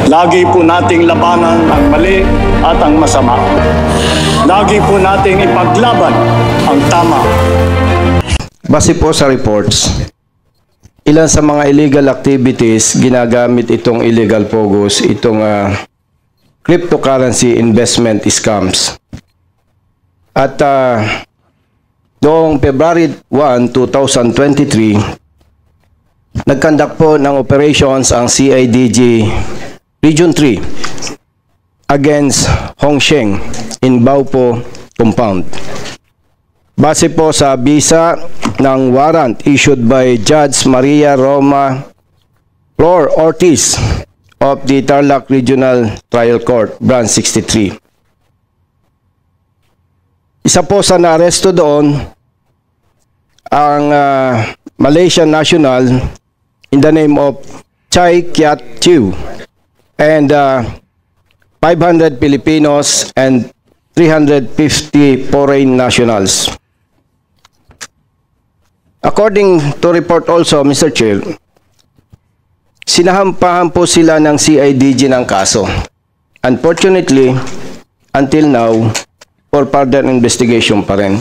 Lagi po nating labanan ang mali at ang masama. Lagi po nating ipaglaban ang tama. Base po sa reports, ilan sa mga illegal activities ginagamit itong illegal POGOs, itong cryptocurrency investment scams. At noong February 1, 2023, nagkandak po ng operations ang CIDG Region 3 against Hongsheng in Baopo Compound. Base po sa bisa ng warrant issued by Judge Maria Roma Flor Ortiz of the Tarlac Regional Trial Court, Branch 63. Isa po sa naaresto doon ang Malaysian national in the name of Chai Kiat Chiu and 500 Filipinos and 350 foreign nationals. According to report also, Mr. Chair, sinahampahan po sila ng CIDG ng kaso. Unfortunately, until now, for further investigation pa rin.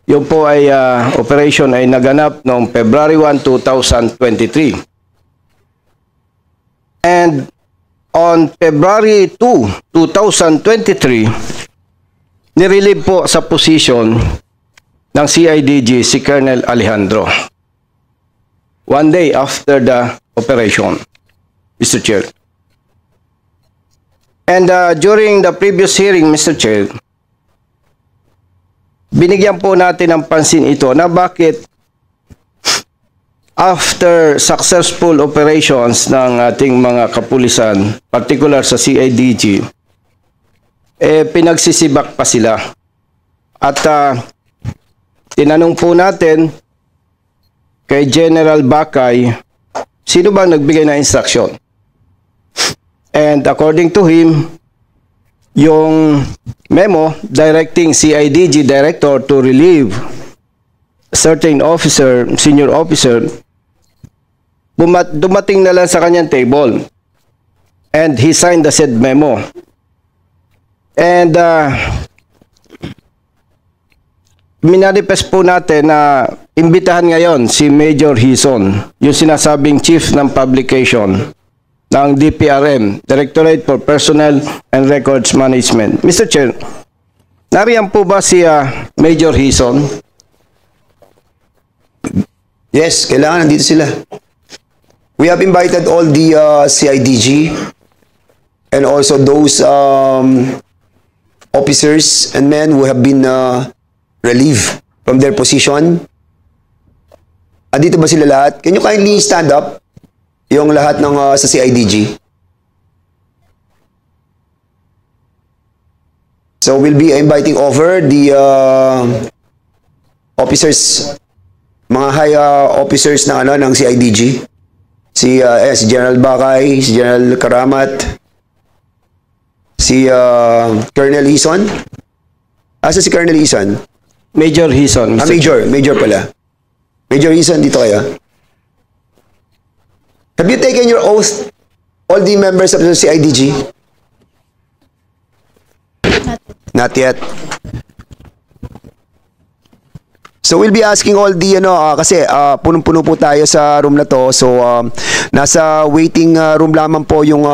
Yung po ay operation ay naganap noong February 1, 2023. And on February 2, 2023, nirelieve po sa position ng CIDG si Colonel Alejandro. One day after the operation, Mr. Chair. And during the previous hearing, Mr. Chair, binigyan po natin ng pansin ito na bakit after successful operations ng ating mga kapulisan, particular sa CIDG, pinagsisibak pa sila. At tinanong po natin kay General Bakay, sino bang nagbigay ng instruction? And according to him, yung memo directing CIDG director to relieve certain officer, senior officer, dumating na lang sa kanyang table. And he signed the said memo. And minanifest po natin na imbitahan ngayon si Major Hison, yung sinasabing Chief ng Publication ng DPRM, Directorate for Personnel and Records Management. Mr. Chair, nariyan po ba si Major Hison? Yes, kailangan nandito sila. We have invited all the CIDG and also those officers and men who have been relieved from their position. Andito ba sila lahat? Can you kindly stand up? Yung lahat ng sa CIDG. So we'll be inviting over the officers, mga high officers ng CIDG. Si General Bakay, si General Karamat, si Colonel Hison. Asa si Colonel Hison? Major Hison. Major pala. Major Hison, dito kayo. Have you taken your oath, all the members of the CIDG? Not yet. So we'll be asking all the kasi punong-puno po tayo sa room na to. So nasa waiting room lamang po yung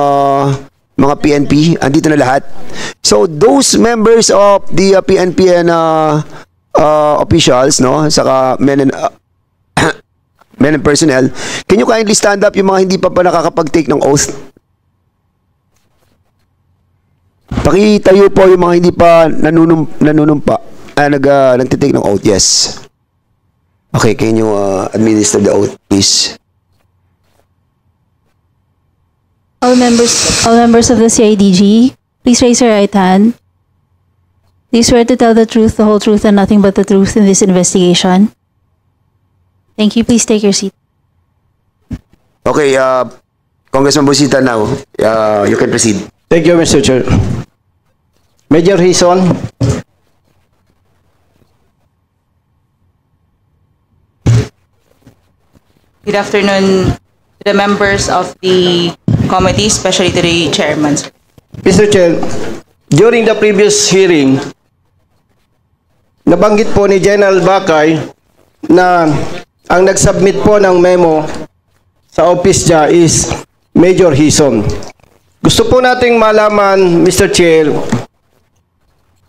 mga PNP, andito na lahat. So those members of the PNP and officials, no, saka men and personnel, can you kindly stand up yung mga hindi pa nakakapag-take ng oath? Pakitayo po yung mga hindi pa nanunumpa, nagtitake ng oath. Yes. Okay, can you administer the oath, please? All members of the CIDG, please raise your right hand. Do you swear to tell the truth, the whole truth, and nothing but the truth in this investigation? Thank you. Please take your seat. Okay, Congressman Busita, now you can proceed. Thank you, Mr. Chair. Major Hison. Good afternoon to the members of the committee, especially to the chairman, sir. Mr. Chair, during the previous hearing, nabanggit po ni General Bakay na ang nag-submit po ng memo sa office niya is Major Hison. Gusto po nating malaman, Mr. Chair,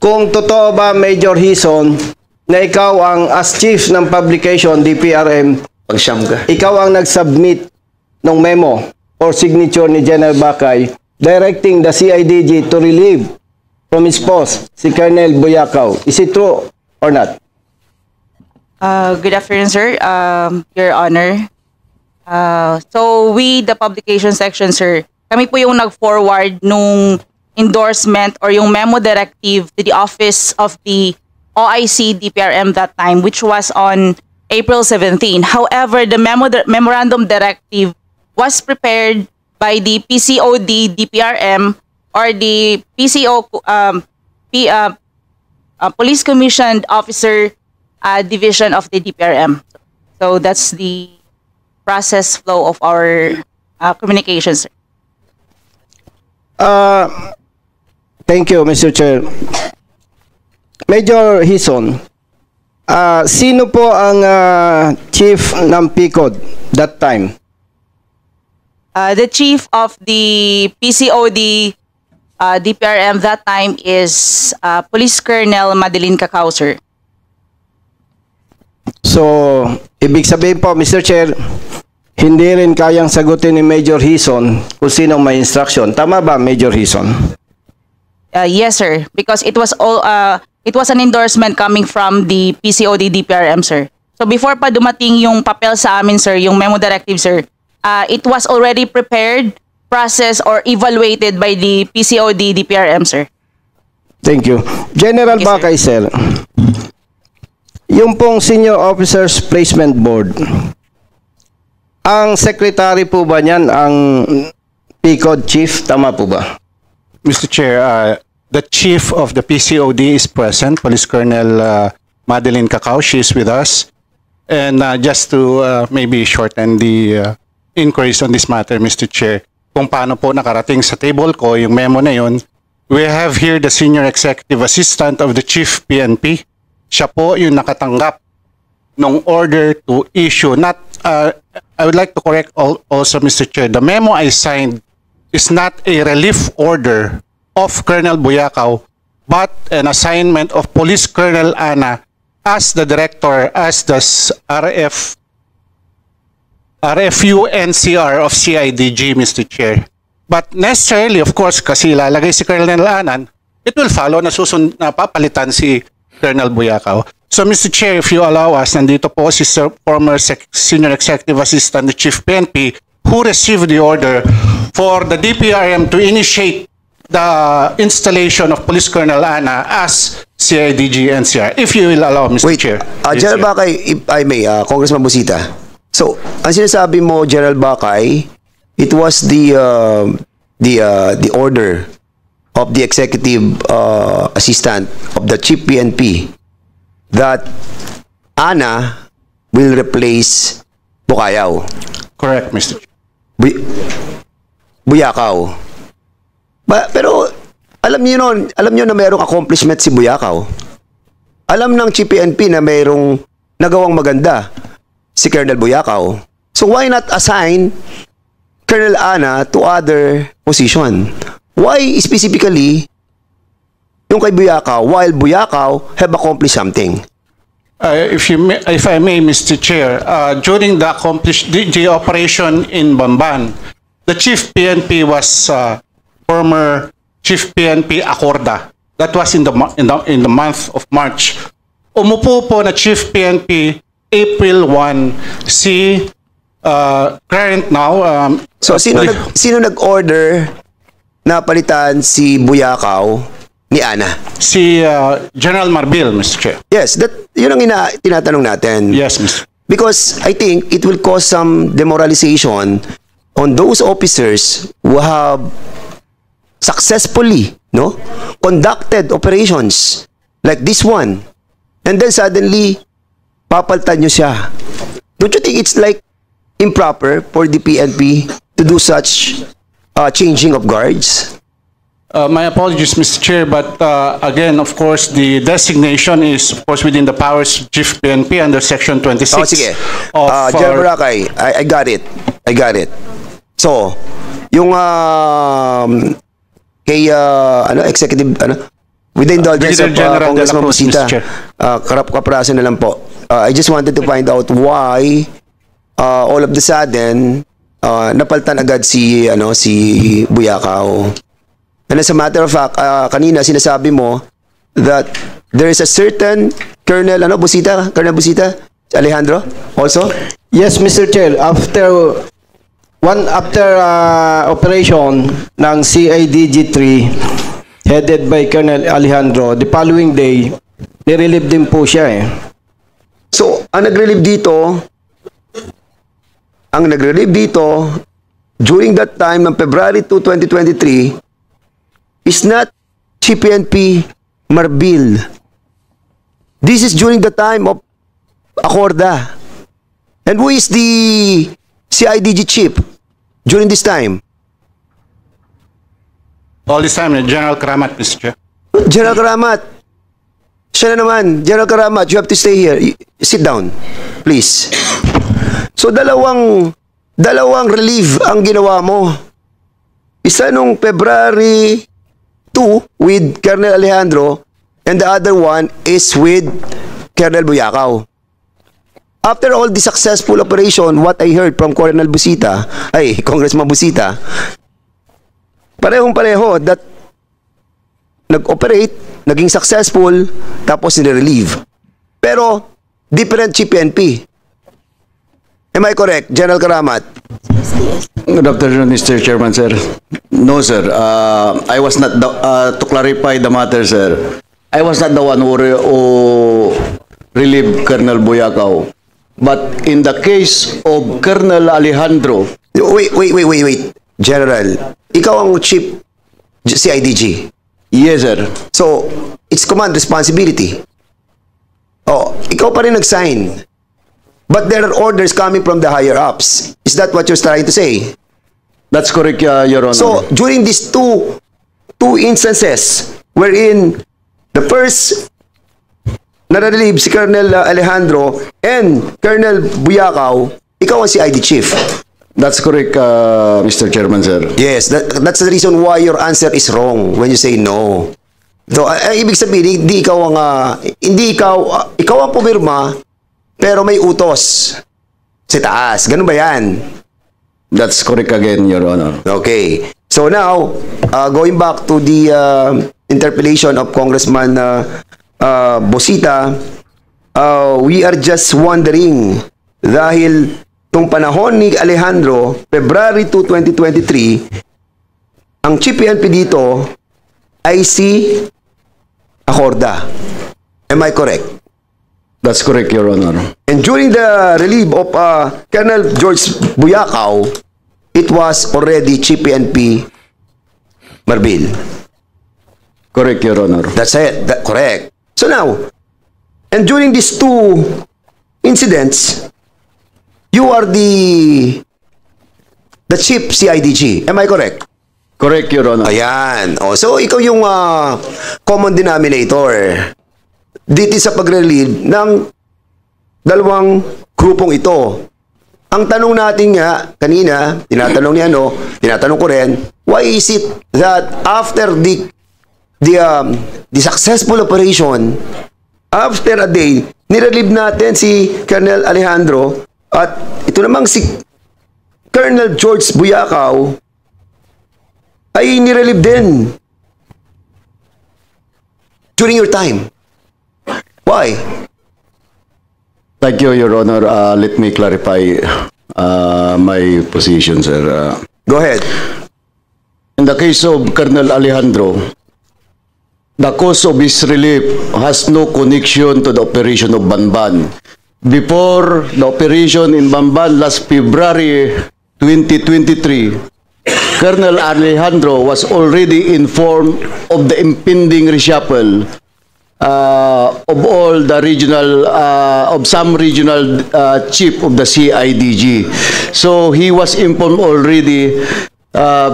kung totoo ba, Major Hison, na ikaw ang as chief ng publication, DPRM, Pag-siyam ka. ikaw ang nag-submit ng memo or signature ni General Bakay directing the CIDG to relieve from his post si Colonel Buyakaw. Is it true or not? Good afternoon, sir. Your Honor. So we, the publication section, sir, kami po yung nag-forward nung endorsement or yung memo directive to the office of the OIC DPRM that time, which was on April 17. However, the memorandum directive was prepared by the PCOD DPRM or the PCO Police Commissioned Officer Division of the DPRM. So that's the process flow of our communications. Thank you, Mr. Chair. Major Hison, sino po ang chief ng PCOD that time? The chief of the PCOD DPRM that time is Police Colonel Madeline Cacao, sir. So, ibig sabihin po, Mr. Chair, hindi rin kayang sagutin ni Major Hison kung sinong may instruction. Tama ba, Major Hison? Yes, sir. Because it was an endorsement coming from the PCOD DPRM, sir. So before pa dumating yung papel sa amin, sir, yung memo directive, sir, it was already prepared, processed, or evaluated by the PCOD DPRM, sir. Thank you. General Yes, sir. Bakay, sir. Yung pong Senior Officers Placement Board, ang secretary po ba niyan ang PCOD chief? Tama po ba? Mr. Chair, the chief of the PCOD is present, Police Colonel Madeline Cacao. She is with us. And just to maybe shorten the inquiries on this matter, Mr. Chair, kung paano po nakarating sa table ko yung memo na yun, we have here the Senior Executive Assistant of the Chief PNP. Siya po yung nakatanggap ng order to issue. Not, I would like to correct also, Mr. Chair, the memo I signed is not a relief order of Colonel Buyakaw, but an assignment of Police Colonel Ana as the director, as the RFU NCR of CIDG, Mr. Chair. But necessarily, of course, kasi lalagay si Colonel Anan, it will follow na papalitan si Colonel Buyakaw. So, Mr. Chair, if you allow us, nandito po si former Senior Executive Assistant, the Chief PNP, who received the order for the DPRM to initiate the installation of Police Colonel Ana as CIDG NCR. If you will allow, Mr. Chair. Yes, General sir. Bakay, if I may, Congressman Busita. So, ang sinasabi mo, General Bakay, it was the order of the executive assistant of the Chief PNP that Ana will replace Bukayaw. Correct, Mr. Chair. Buyakaw. Pero alam niyo na mayroong accomplishment si Buyakaw. Alam ng Chief PNP na mayroong nagawang maganda si Colonel Buyakaw. So why not assign Colonel Ana to other position? Why specifically yung kay Buyakaw while Buyakaw have accomplished something? If I may, Mr. Chair, during the operation in Bamban, the Chief PNP was former Chief PNP Acorda. That was in the month of March. Umupo po na Chief PNP April 1 si current now. So sino nag-order na palitan si Buyakaw ni Ana? Si General Marbil, Mr. Chair. Yes, yun ang tinatanong natin. Yes, Mr. Because I think it will cause some demoralization on those officers who have successfully conducted operations like this one. And then suddenly, papaltan nyo siya. Don't you think it's like improper for the PNP to do such changing of guards? My apologies, Mr. Chair, but again, of course, the designation is, of course, within the powers of Chief PNP under Section 26 Oh, sige. of General Boracay, I got it. I got it. So, yung kay executive with the indulgence Brigadier of General de la Congressman Cruz, Busita, Mr. Chair. kapraso na lang po. I just wanted to find out why all of the sudden napaltan agad si Buyakaw. And as a matter of fact, kanina sinasabi mo that there is a certain Colonel Busita, Alejandro also? Yes, Mr. Chair. After operation ng CIDG 3 headed by Colonel Alejandro, the following day, nirelieve din po siya eh. So, ang nag-relieve dito, during that time ng February 2, 2023, is not CPNP Marbil. This is during the time of Acorda. And who is the CIDG chief during this time? all this time, General Karamat, Mr. Chair. General Karamat. Siya na naman. General Karamat, you have to stay here. Sit down, please. So, dalawang relief ang ginawa mo. Isa nung February 2 with Colonel Alejandro and the other one is with Colonel Buyakaw. After all the successful operation, what I heard from Congressman Busita, parehong-pareho that nag-operate, naging successful, tapos nire-relieve. Pero, different CPNP. Am I correct, General Karamat? Good afternoon, Mr. Chairman, sir. No, sir. I was not to clarify the matter, sir. I was not the one who relieved Colonel Buyakaw. But in the case of Colonel Alejandro, Wait. General, ikaw ang chief CIDG. yes, sir. So, it's command responsibility. Oh, ikaw pa rin nag-sign. But there are orders coming from the higher ups. Is that what you're trying to say? That's correct, Your Honor. So, during these two instances wherein the first na-relieve si Colonel Alejandro and Colonel Buyakaw, ikaw ang CID chief. That's correct, Mr. Chairman, sir. Yes, that's the reason why your answer is wrong when you say no. So, ibig sabihin, hindi ikaw ang pumirma, pero may utos sa taas. Ganun ba yan? That's correct again, Your Honor. Okay. So now, going back to the interpellation of Congressman Busita, we are just wondering, dahil tung panahon ni Alejandro, February 2, 2023, ang Chief PNP dito ay si Acorda. Am I correct? That's correct, Your Honor. And during the relief of Colonel George Buyakaw, it was already Chief PNP Marbil. Correct, Your Honor. That's it. Correct. So now, and during these two incidents, you are the chief CIDG. Am I correct? Correct, Your Honor. Ayan. Oh, so ikaw yung common denominator dito sa pag-relieve ng dalawang grupong ito. Ang tanong natin nga kanina, tinatanong ko rin, why is it that after the successful operation, after a day, nirelieve natin si Colonel Alejandro at ito namang si Colonel George Buyakaw ay nirelieve din during your time. Why? Thank you, Your Honor. Let me clarify my position, sir. Go ahead. In the case of Colonel Alejandro, the cause of his relief has no connection to the operation of Banban. Before the operation in Banban last February 2023, Colonel Alejandro was already informed of the impending reshuffle of all the regional, of some regional chief of the CIDG. So he was informed already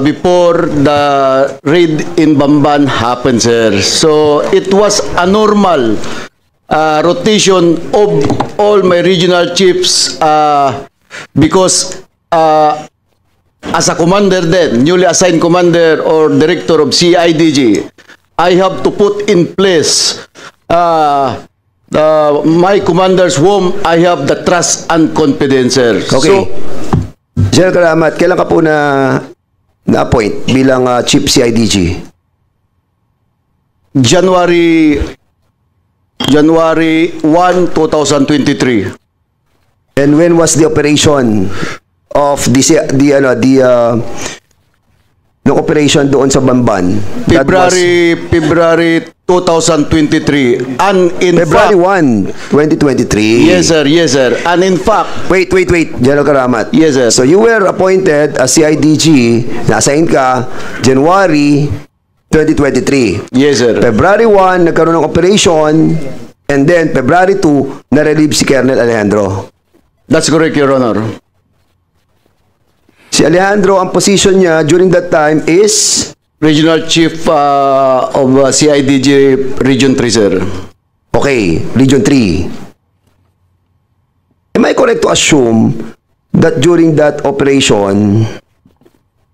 before the raid in Bamban happened, sir. So it was a normal rotation of all my regional chiefs because as a commander then, newly assigned commander or director of CIDG, I have to put in place my commanders whom I have the trust and confidence, sir. Okay. General Karamat, kailan ka po na-appoint bilang Chief CIDG? January 1, 2023. And when was the operation of the operation doon sa Bamban? That was February 2023. And in February fact, 1, 2023. yes sir. And in fact, Wait, General Karamat. yes sir. So you were appointed as CIDG, na-assign ka January 2023. Yes sir. February 1, nagkaroon ng operation, and then February 2, na-relieve si Colonel Alejandro. That's correct, Your Honor. Si Alejandro, ang position niya during that time is Regional Chief of CIDG Region 3, sir. okay, Region 3. Am I correct to assume that during that operation,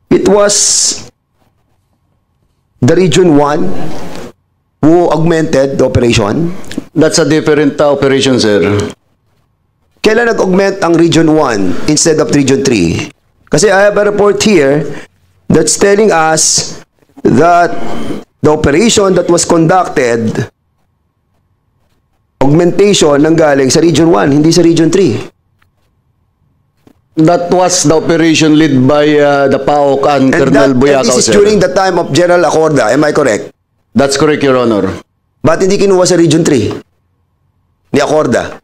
it was the Region 1 who augmented the operation? That's a different operation, sir. Kailan nag-augment ang Region 1 instead of Region 3? Kasi I have a report here that's telling us that the operation that was conducted, augmentation nanggaling sa Region 1, hindi sa Region 3. That was the operation led by the PAOK and Colonel And Buyakaw, this is sir. during the time of General Acorda, am I correct? That's correct, Your Honor. Ba't hindi kinuha sa Region 3? Ni Acorda?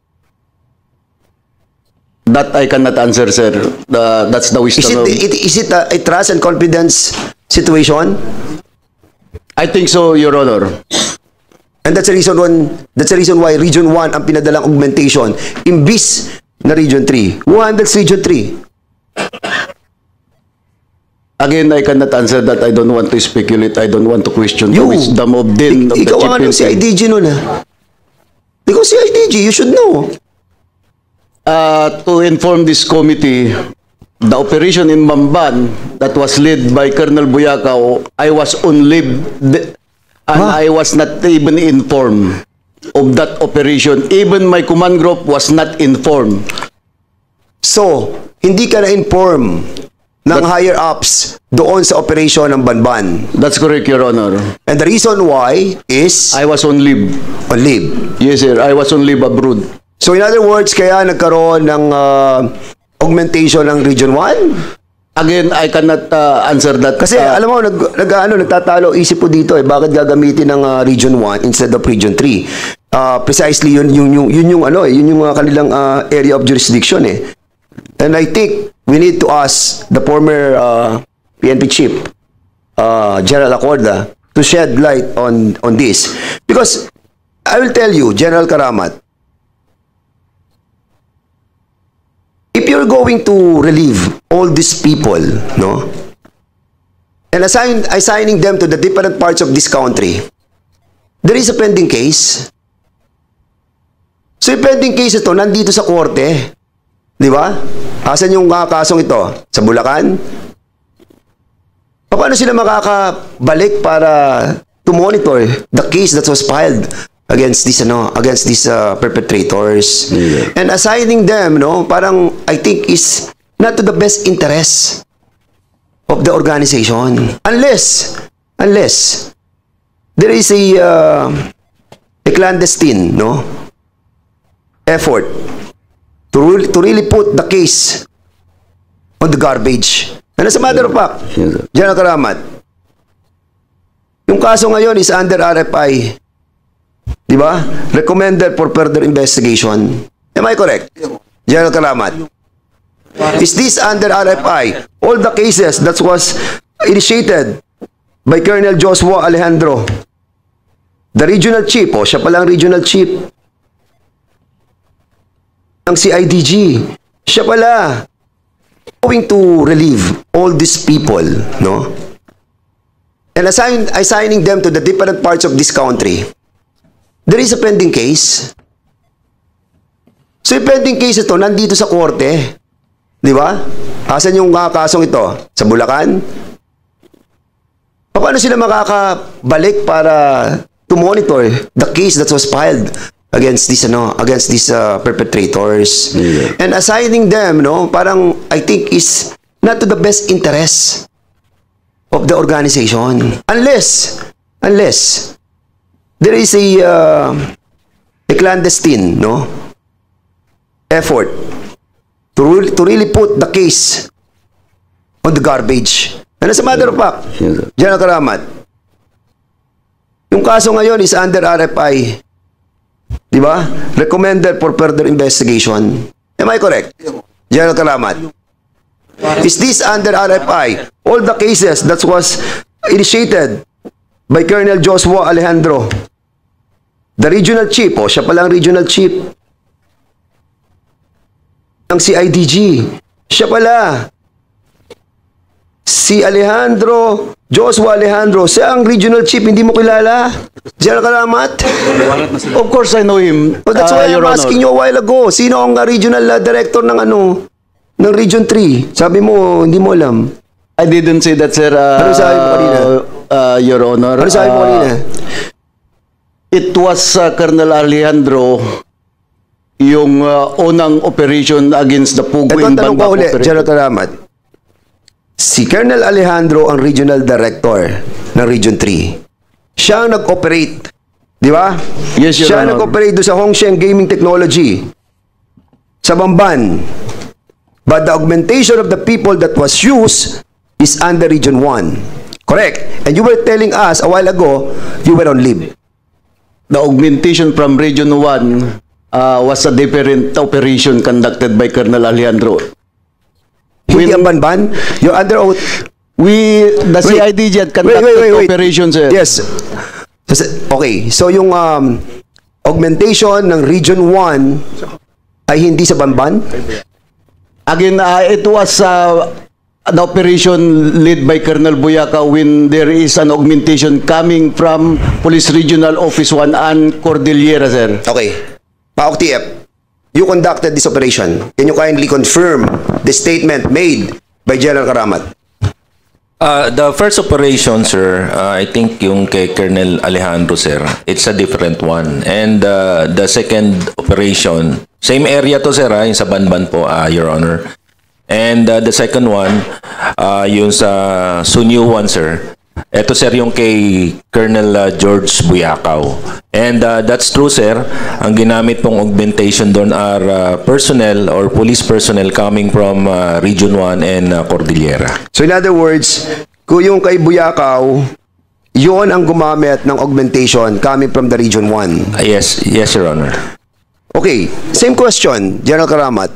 That I cannot answer, sir. That's the wisdom of... Is it a trust and confidence situation? I think so, Your Honor. And that's the reason why Region 1 ang pinadalang augmentation imbis na Region 3. Who handles Region 3? Again, I cannot answer that. I don't want to speculate. I don't want to question the You. wisdom of the Ikaw ang ano chief si IDG nun Ikaw si IDG, you should know. To inform this committee, the operation in Bamban that was led by Colonel Buyakaw, I was on leave and I was not even informed of that operation. Even my command group was not informed. So, hindi ka na-inform ng higher ups doon sa operation ng Banban. That's correct, Your Honor. And the reason why is I was on leave. on leave. Yes, sir. I was on leave abroad. So in other words, kaya nagkaroon ng augmentation ng Region 1? Again, I cannot answer that. Kasi alam mo, nagtatalo isip po dito bakit gagamitin ng Region 1 instead of Region 3? Precisely yun yung kanilang area of jurisdiction And I think we need to ask the former PNP chief, General Acorda, to shed light on this. Because I will tell you, General Karamat, if you're going to relieve all these people, no, and assigning them to the different parts of this country, there is a pending case. So yung pending case ito, nandito sa korte. Di ba? Asan yung kasong ito? Sa Bulacan? Paano sila makakabalik para to monitor the case that was filed against these perpetrators? Yeah. And assigning them, parang I think is not to the best interest of the organization. Unless there is a clandestine, effort to really put the case on the garbage. And as a matter of fact, Yes, sir. General Karamat, yung kaso ngayon is under RFI. Di ba? Recommended for further investigation. Am I correct? General Karamat. Is this under RFI? All the cases that was initiated by Colonel Joshua Alejandro, the regional chief, siya pala ang regional chief ng CIDG. Siya pala. going to relieve all these people, no? And assigning them to the different parts of this country, there is a pending case. So yung pending case ito, nandito sa korte. Di ba? Asan yung kasong ito? Sa Bulacan? Paano sila makakabalik para to monitor the case that was filed against these perpetrators? Yeah. And assigning them, no, parang I think is not to the best interest of the organization. Unless there is a clandestine, no, effort to really put the case on the garbage. And as a matter of fact, Yes, sir. General Karamat, yung kaso ngayon is under RFI. Di ba? Recommended for further investigation. Am I correct? General Karamat. Is this under RFI? All the cases that was initiated by Colonel Joshua Alejandro, the regional chief, siya palang regional chief ng CIDG. Siya pala. Si Joshua Alejandro, siya ang regional chief, hindi mo kilala? General Karamat? Of course, I know him. Oh, that's why Your I'm Honor. asking you a while ago. Sino ang regional director ng ng Region 3? Sabi mo, hindi mo alam. I didn't say that, sir. Ano sabi mo kanina? Your Honor. Ano sabi mo kanina? It was Colonel Alejandro yung unang operation against the Pugo Ito ang in tanong ko Banbak ulit, operation. General Karamat. Si Colonel Alejandro ang regional director ng Region 3. Siya ang nag-operate. Di ba? Yes, Your Siya ang Honor. nag-operate doon sa Hongsheng Gaming Technology sa Bamban. But the augmentation of the people that was used is under Region 1. Correct. And you were telling us a while ago, you were on leave. The augmentation from Region 1 was a different operation conducted by Colonel Alejandro. Hindi ang Banban? You're under oath. The Wait. CIDG had conducted operations, sir. Yes. Okay. So yung augmentation ng Region 1 ay hindi sa Banban? Again, it was an operation led by Colonel Boyaca when there is an augmentation coming from Police Regional Office 1 and Cordillera, sir. Okay. Paok TF, you conducted this operation. Can you kindly confirm the statement made by General Karamat? The first operation, sir, I think yung kay Colonel Alejandro, sir, it's a different one. And the second operation, same area to, sir, yung sa Banban po, Your Honor. And the second one, yung sa Sunyu one, sir. Ito, sir, yung kay Colonel George Buyakaw. And that's true, sir. Ang ginamit pong augmentation doon are personnel or police personnel coming from Region 1 and Cordillera. So in other words, kung yung kay Buyakaw, yun ang gumamit ng augmentation coming from the Region 1. Yes, Your Honor. Okay, same question, General Karamat.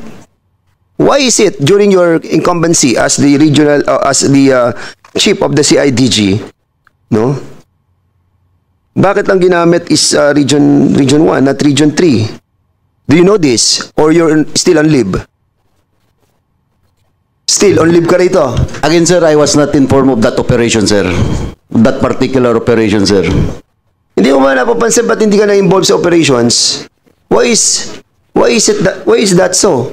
Why is it during your incumbency as the regional, chief of the CIDG, no? Bakit ang ginamit is Region 1, not Region 3? Do you know this? Or you're still on leave? Still on leave ka rito? Again, sir, I was not informed of that operation, sir. That particular operation, sir. Hindi mo man napapansin ba't hindi ka na-involved sa operations? Why is that so?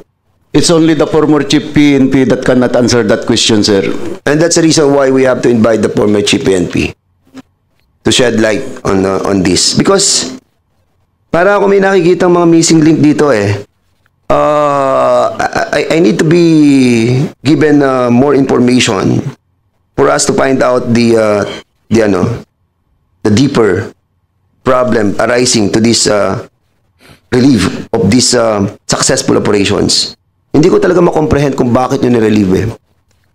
It's only the former Chief PNP that cannot answer that question, sir. And that's the reason why we have to invite the former Chief PNP to shed light on this. Because para ako may nakikita mga missing link dito eh. I need to be given more information for us to find out the deeper problem arising to this relief of these successful operations. Hindi ko talaga makomprehend kung bakit nyo nirelieve eh.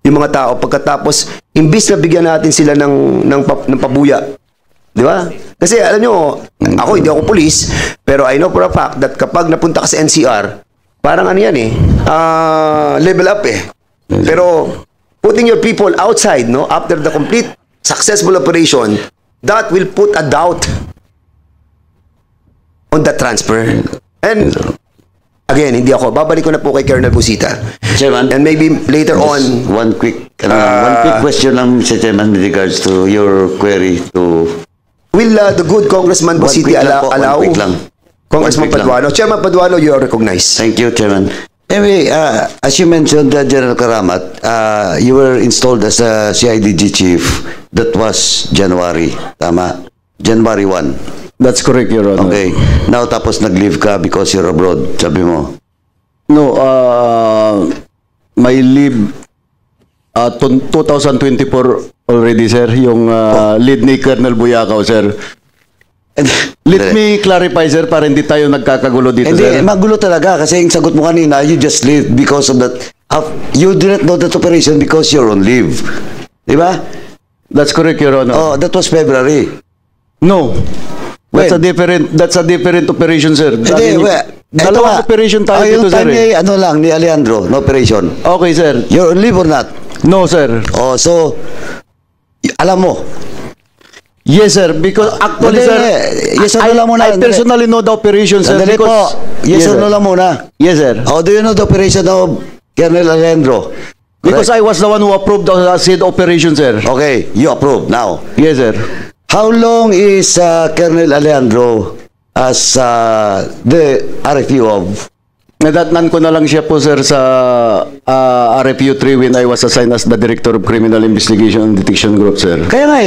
Yung mga tao, pagkatapos, imbis na bigyan natin sila ng pabuya. Di ba? Kasi alam nyo, hindi ako police, pero I know for a fact that kapag napunta ka sa NCR, parang ano yan eh, level up eh. Pero, putting your people outside, no, after the complete successful operation, that will put a doubt on the transfer. And Again, hindi ako. Babalik ko na po kay Colonel Busita. Chairman. And maybe later on, One quick question lang, Mr. Chairman, with regards to your query to... will the good Congressman Busita allow? One quick lang. Congressman One quick lang. Paduano. Chairman Paduano, you are recognized. Thank you, Chairman. Anyway, as you mentioned, General Karamat, you were installed as a CIDG chief. That was January. Tama? January 1. That's correct, Your Honor. Okay. Now, tapos nag-leave ka because you're abroad, sabi mo. No, my leave 2024 already, sir, yung lead ni Colonel Buyakaw, sir. Let me clarify, sir, para hindi tayo nagkakagulo dito, Hindi, sir. magulo talaga kasi yung sagot mo kanina, you just leave because of that. You didn't know that operation because you're on leave. Di ba? That's correct, Your Honor. Oh, that was February. No. That's When? a different operation, sir. Hindi, Dalawang operation tayo dito, sir. Yung time ni Alejandro, no operation. Okay, sir. You're on leave or not? No, sir. Oh, so, alam mo. Yes, sir. Because actually, Hindi, sir, yes or no lang muna, I hindi. personally know the operation, sir. Sandali po. because- Yes or sir. no lang muna. Yes, sir. Oh, do you know the operation of Colonel Alejandro? Because I was the one who approved the said operation, sir. Okay, you approve now. Yes, sir. How long is Colonel Alejandro as the RFU of? Nadatnan ko na lang siya po, sir, sa RFU 3 when I was assigned as the Director of Criminal Investigation and Detection Group, sir. Kaya nga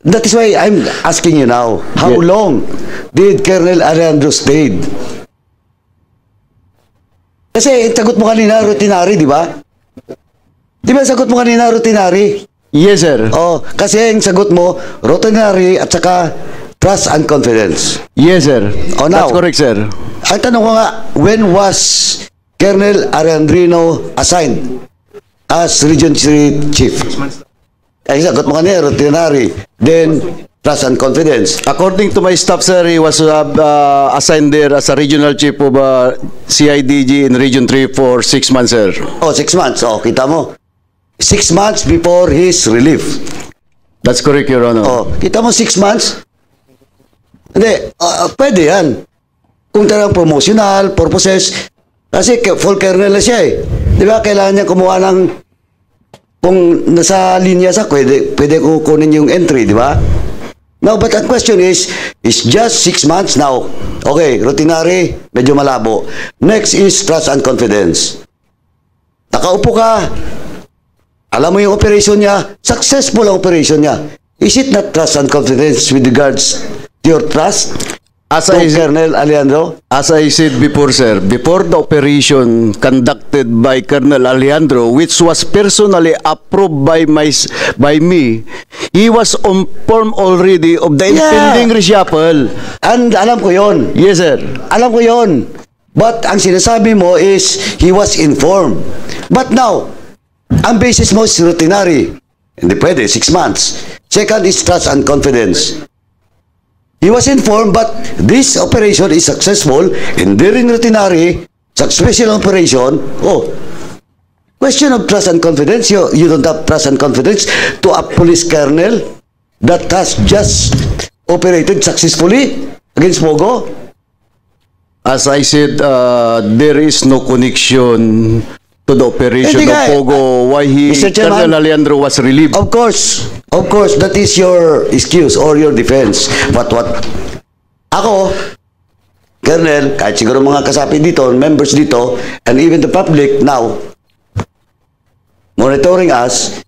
that is why I'm asking you now. How Yeah. long did Colonel Alejandro stayed? Kasi sagot mo kanina, routinary, di ba? Di ba sagot mo kanina, routinary? Yes, sir. Oh, kasi ang sagot mo, routinary at saka trust and confidence. Yes, sir. Oh, now. That's correct, sir. Ang tanong ko nga, when was Colonel Alejandro assigned as Region 3 Chief? Ay, sagot mo kanina, routinary. Then, trust and confidence. According to my staff, sir, he was assigned there as a regional chief of CIDG in Region 3 for 6 months, sir. Oh, 6 months. Oh, kita mo. 6 months before his relief. That's correct, Your Honor. Oh, kita mo 6 months? Hindi, pwede yan. Kung talagang promotional purposes, kasi full colonel na siya eh. Di ba, kailangan niya kumuha ng, kung nasa linya sa, pwede kukunin yung entry, di ba? Now, but the question is just 6 months now. Okay, routinary, medyo malabo. Next is trust and confidence. Nakaupo ka, alam mo yung operation niya, successful ang operation niya. Is it not trust and confidence with regards to your trust As to I, Colonel Alejandro? as I said before, sir, before the operation conducted by Colonel Alejandro, which was personally approved by me, he was informed already of the Yeah. impending reshuffle. And alam ko yon. Yes, sir. Alam ko yon. But ang sinasabi mo is he was informed. But now, ang basis mo is routinary. Hindi pwede, 6 months. Second is trust and confidence. He was informed, but this operation is successful, and during routinary, special operation, question of trust and confidence, you don't have trust and confidence to a police colonel that has just operated successfully against Pogo? As I said, there is no connection to the operation Hindi of nga, Pogo, why Mr. Chairman, Colonel Alejandro was relieved. Of course, that is your excuse or your defense. But what? Ako, Colonel, kahit siguro mga kasapi dito, members dito, and even the public now, monitoring us,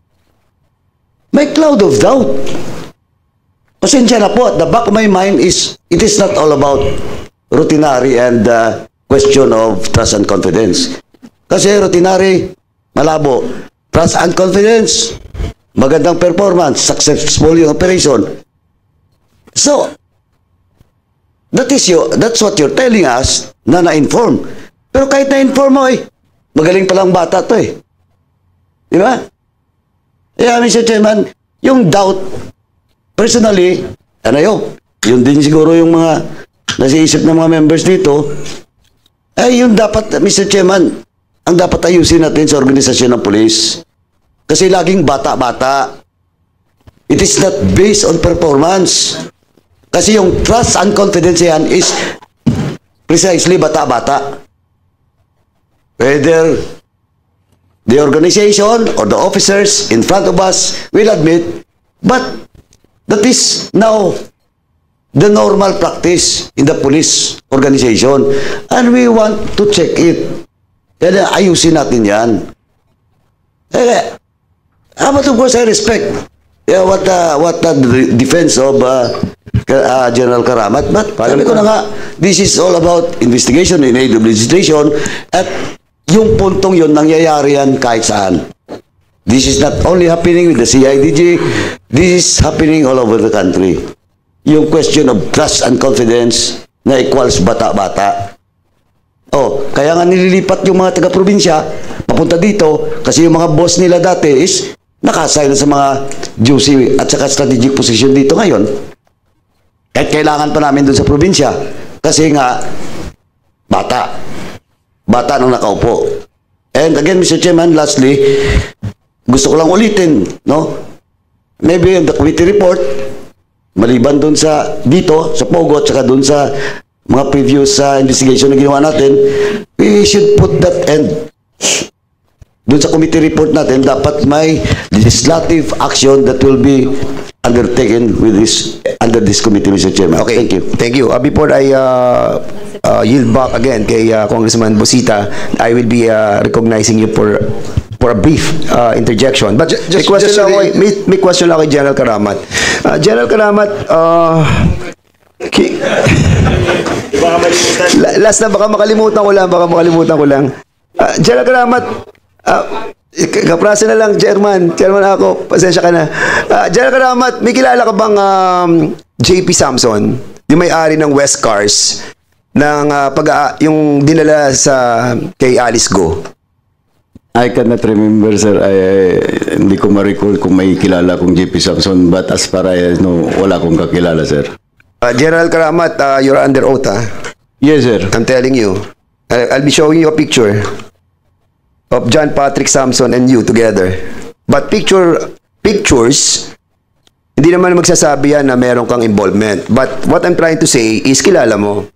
may cloud of doubt. Pasensya na po, at the back of my mind is, it is not all about routinary and question of trust and confidence. Kasi routinary, malabo. Trust and confidence, magandang performance, successful yung operation. So, that's what you're telling us na na-inform. Pero kahit na-inform mo magaling palang bata to Di ba? Kaya, Mr. Chairman, yung doubt, personally, yun din siguro yung mga nasiisip ng mga members dito, yung dapat, Mr. Chairman, ang dapat ayusin natin sa organisasyon ng pulis. Kasi laging bata-bata. It is not based on performance. Kasi yung trust and confidence yan is precisely bata-bata. whether the organization or the officers in front of us will admit, but that is now the normal practice in the police organization, and we want to check it. Kaya ayusin natin yan. But of course, I respect what the defense of General Karamat. But sabi ko na nga, this is all about investigation in aid of legislation, at yung puntong yun, nangyayari yan kahit saan. This is not only happening with the CIDG, this is happening all over the country. Yung question of trust and confidence na equals bata-bata. Kaya nga nililipat yung mga taga-probinsya papunta dito kasi yung mga boss nila dati is nakasign sa mga juicy at saka strategic position dito ngayon. Kahit kailangan pa namin dun sa probinsya kasi nga bata nung nakaupo. And again, Mr. Chairman, lastly, gusto ko lang ulitin, no? Maybe in the committee report, maliban dun sa dito, sa Pogo, at saka dun sa mga previous investigation na ginawa natin, we should put that end. Dun sa committee report natin, dapat may legislative action that will be undertaken with under this committee, Mr. Chairman. Okay. Thank you. Thank you. Before I yield back again kay Congressman Busita, I will be recognizing you for a brief interjection. But may question lang kay General Karamat. General Karamat, last na, baka makalimutan ko lang. General Karamat, kaprasa na lang, Chairman ako, pasensya ka na. General Karamat, may kilala ka bang JP Samson, yung may-ari ng West Cars, ng yung dinala kay Alice Go? I cannot remember, sir. Hindi ko ma-recall kung may kilala kong JP Samson, but as far as I know, wala akong kakilala, sir. General Karamat, you're under oath, ha? Yes, sir. I'm telling you. I'll be showing you a picture of John Patrick Samson and you together. But pictures, hindi naman magsasabi yan na meron kang involvement. But what I'm trying to say is kilala mo.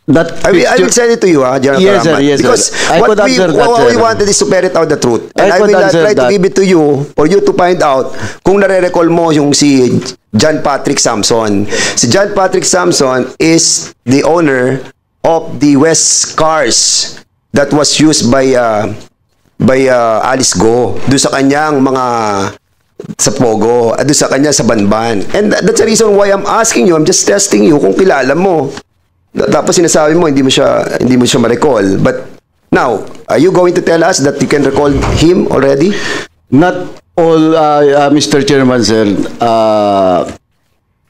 That I will send it to you, General Yes, sir. Karamat. Yes, sir. Because I could answer that, what we sir. wanted is to ferret out the truth. And I I could will answer try to that. give it to you for you to find out kung nare-recall mo yung si John Patrick Samson. Si John Patrick Samson is the owner of the West Cars that was used by Alice Go. Doon sa kanyang mga sa Pogo, doon sa kanya sa Banban. And that's the reason why I'm asking you, I'm just testing you kung kilala mo. Tapos sinasabi mo hindi mo siya ma-recall. But now, are you going to tell us that you can recall him already? Not all, Mr. Chairman, sir.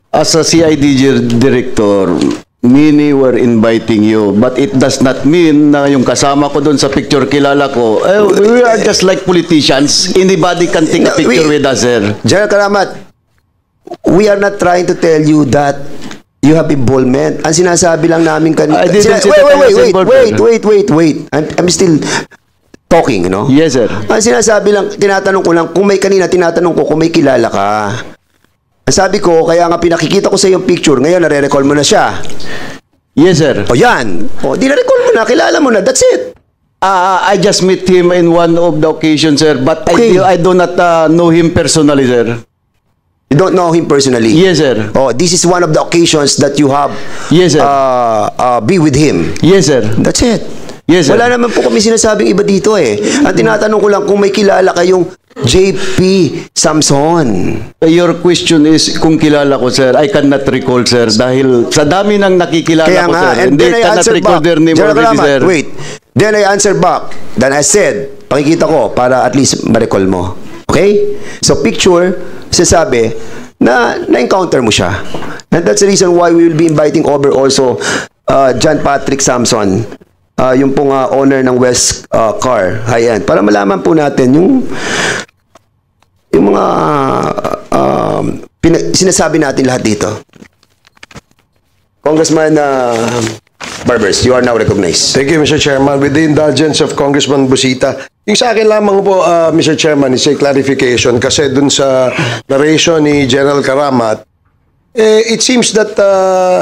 As a CIDG director, many were inviting you, but it does not mean na yung kasama ko doon sa picture kilala ko. We are just like politicians. Anybody can take a picture with us, sir. General Karamat, we are not trying to tell you that you have involvement. Ang sinasabi lang namin kanina. I didn't say that I was involved. Wait. I'm still talking, no? Yes, sir. Ang sinasabi lang, tinatanong ko lang, kung may kilala ka. Ang sabi ko, kaya nga pinakikita ko sa yung picture, ngayon nare-recall mo na siya. Yes, sir. O yan. O, di na-recall mo na, kilala mo na, that's it. I just met him in one of the occasions, sir, but Okay. I do not know him personally, sir. You don't know him personally? Yes, sir. Oh, this is one of the occasions that you have Yes, sir. be with him. Yes, sir. That's it. Yes, sir. Wala naman po kami sinasabing iba dito eh. Ang tinatanong ko lang kung may kilala kayong JP Samson. Your question is kung kilala ko, sir. I cannot recall, sir, dahil sa dami ng nakikilala Kaya ko, nga, sir. and Hindi then I cannot answer recall back. their name General already, Karamat, sir. wait. Then I answer back. Then I said, pakikita ko para at least ma-recall mo. Okay? So picture, sasabi na na-encounter mo siya. And that's the reason why we will be inviting over also John Patrick Samson, yung pong owner ng West Car high-end, para malaman po natin yung mga sinasabi natin lahat dito. Congressman Barbers, you are now recognized. Thank you, Mr. Chairman. With the indulgence of Congressman Busita, yung sa akin lamang po, Mr. Chairman, is a clarification kasi dun sa narration ni General Karamat, it seems that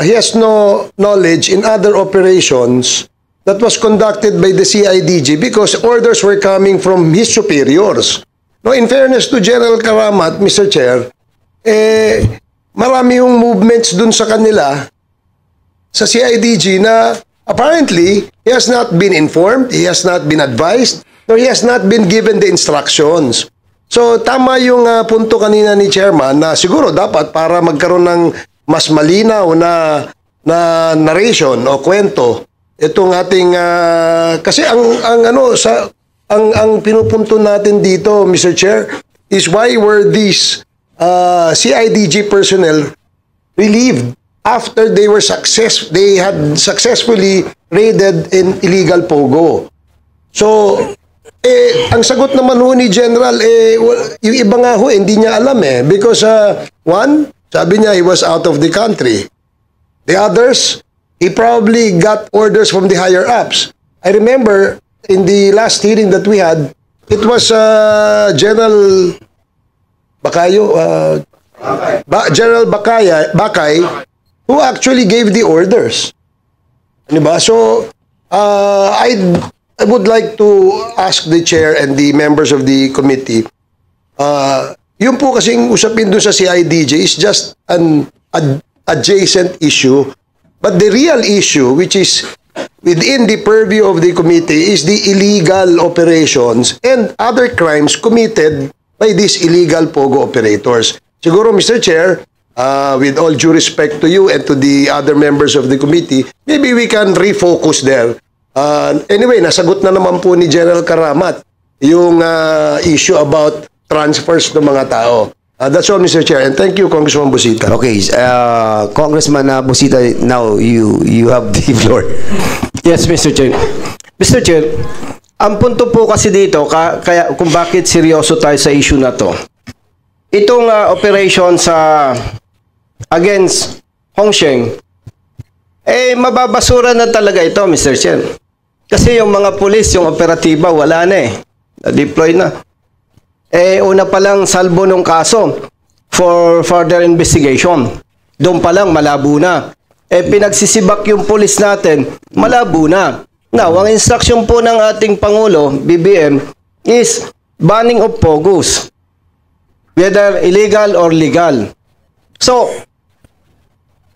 he has no knowledge in other operations that was conducted by the CIDG because orders were coming from his superiors. No, in fairness to General Karamat, Mr. Chair, marami yung movements dun sa kanila sa CIDG na apparently he has not been informed, he has not been advised, or he has not been given the instructions. So tama yung punto kanina ni Chairman na siguro dapat para magkaroon ng mas malinaw na narration o kwento itong ating kasi ang pinupunto natin dito, Mr. Chair, is why were these CIDG personnel relieved after they had successfully raided in illegal pogo. So ang sagot naman ho ni General yung iba nga ho hindi niya alam because one, sabi niya he was out of the country. The others, he probably got orders from the higher ups. I remember in the last hearing that we had, it was General Bacayo, General Bakay, who actually gave the orders. Diba? So, I would like to ask the chair and the members of the committee, yung po kasing usapin doon sa CIDG is just an adjacent issue. But the real issue, which is within the purview of the committee, is the illegal operations and other crimes committed by these illegal pogo operators. Siguro, Mr. Chair, with all due respect to you and to the other members of the committee, maybe we can refocus there. Anyway, nasagot na naman po ni General Karamat yung issue about transfers ng mga tao. That's all, Mr. Chair, and thank you, Congressman Busita. Okay, Congressman Busita, now you have the floor. Yes, Mr. Chair. Mr. Chair, ang punto po kasi dito, kaya kung bakit seryoso tayo sa issue na to, itong operation sa against Hongsheng, mababasura na talaga ito, Mr. Chair. Kasi yung mga pulis, yung operatiba, wala na na-deploy na. Una pa lang salbo ng kaso for further investigation. Doon pa lang malabo na. Pinagsisibak yung pulis natin, malabo na. Now, ang instruction po ng ating Pangulo, BBM, is banning of pogos, whether illegal or legal. So,